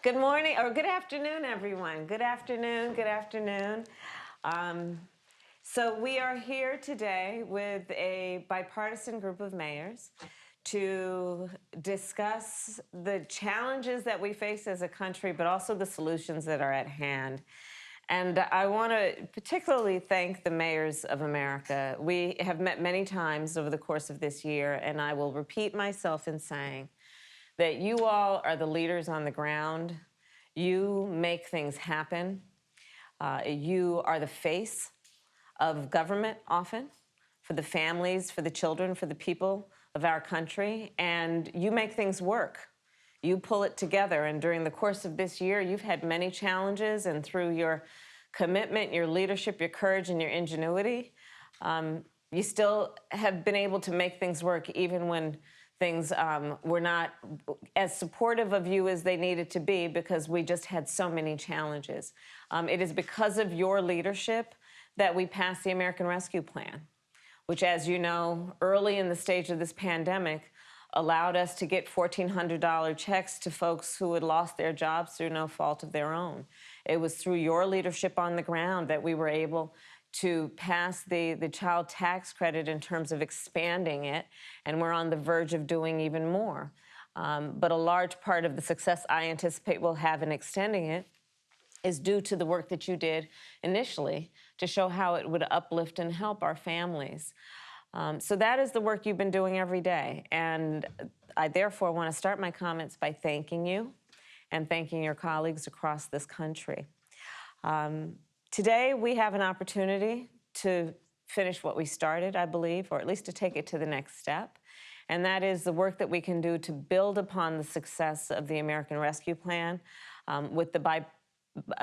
Good morning, or good afternoon, everyone. Good afternoon, good afternoon. So we are here today with a bipartisan group of mayors to discuss the challenges that we face as a country, but also the solutions that are at hand. And I want to particularly thank the mayors of America. We have met many times over the course of this year, and I will repeat myself in saying that you all are the leaders on the ground. You make things happen. You are the face of government often for the families, for the children, for the people of our country, and you make things work. You pull it together, and during the course of this year, you've had many challenges, and through your commitment, your leadership, your courage, and your ingenuity, you still have been able to make things work even when things were not as supportive of you as they needed to be, because we just had so many challenges. It is because of your leadership that we passed the American Rescue Plan, which, as you know, early in the stage of this pandemic, allowed us to get $1,400 checks to folks who had lost their jobs through no fault of their own. It was through your leadership on the ground that we were able to pass the child tax credit in terms of expanding it, and we're on the verge of doing even more. But a large part of the success I anticipate we'll have in extending it is due to the work that you did initially to show how it would uplift and help our families. So that is the work you've been doing every day, and I therefore want to start my comments by thanking you and thanking your colleagues across this country. Today, we have an opportunity to finish what we started, I believe, or at least to take it to the next step, and that is the work that we can do to build upon the success of the American Rescue Plan with the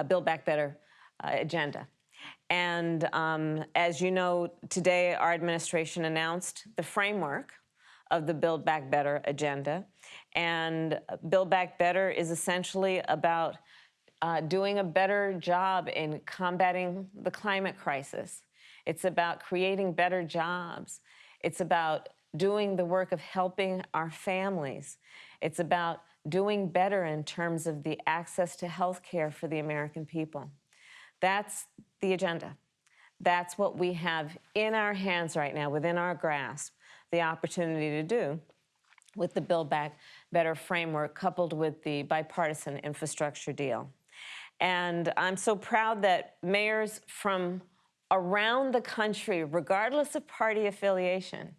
Build Back Better agenda. And as you know, today our administration announced the framework of the Build Back Better agenda, and Build Back Better is essentially about doing a better job in combating the climate crisis. It's about creating better jobs. It's about doing the work of helping our families. It's about doing better in terms of the access to health care for the American people. That's the agenda. That's what we have in our hands right now, within our grasp, the opportunity to do with the Build Back Better framework coupled with the bipartisan infrastructure deal. And I'm so proud that mayors from around the country, regardless of party affiliation,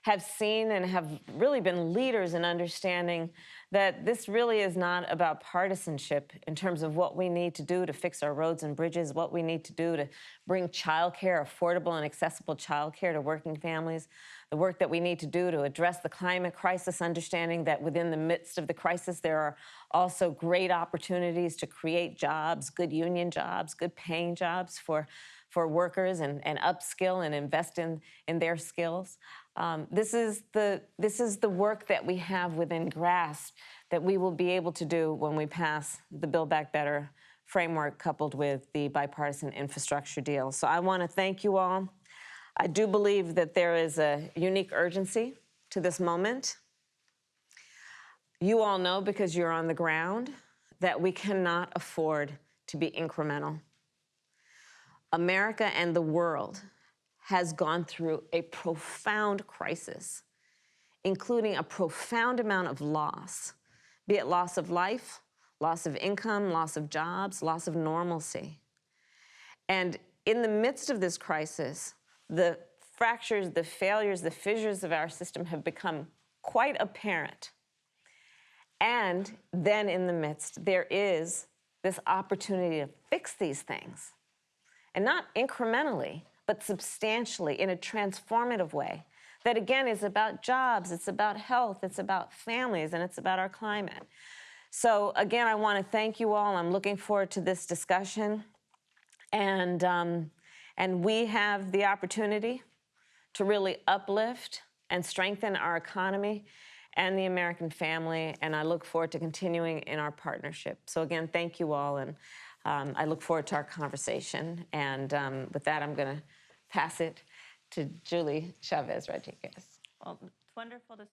have seen and have really been leaders in understanding that this really is not about partisanship in terms of what we need to do to fix our roads and bridges, what we need to do to bring childcare, affordable and accessible childcare to working families, the work that we need to do to address the climate crisis, understanding that within the midst of the crisis, there are also great opportunities to create jobs, good union jobs, good paying jobs for workers, and upskill and invest in their skills. This is the work that we have within grasp that we will be able to do when we pass the Build Back Better framework coupled with the bipartisan infrastructure deal. So I want to thank you all. I do believe that there is a unique urgency to this moment. You all know, because you're on the ground, that we cannot afford to be incremental. America and the world has gone through a profound crisis, including a profound amount of loss, be it loss of life, loss of income, loss of jobs, loss of normalcy. And in the midst of this crisis, the fractures, the failures, the fissures of our system have become quite apparent. And then in the midst, there is this opportunity to fix these things. And not incrementally, but substantially, in a transformative way. That, again, is about jobs, it's about health, it's about families, and it's about our climate. So, again, I want to thank you all. I'm looking forward to this discussion. And we have the opportunity to really uplift and strengthen our economy and the American family, and I look forward to continuing in our partnership. So, again, thank you all, and I look forward to our conversation. And with that, I'm going to pass it to Julie Chavez Rodriguez. Well, it's wonderful to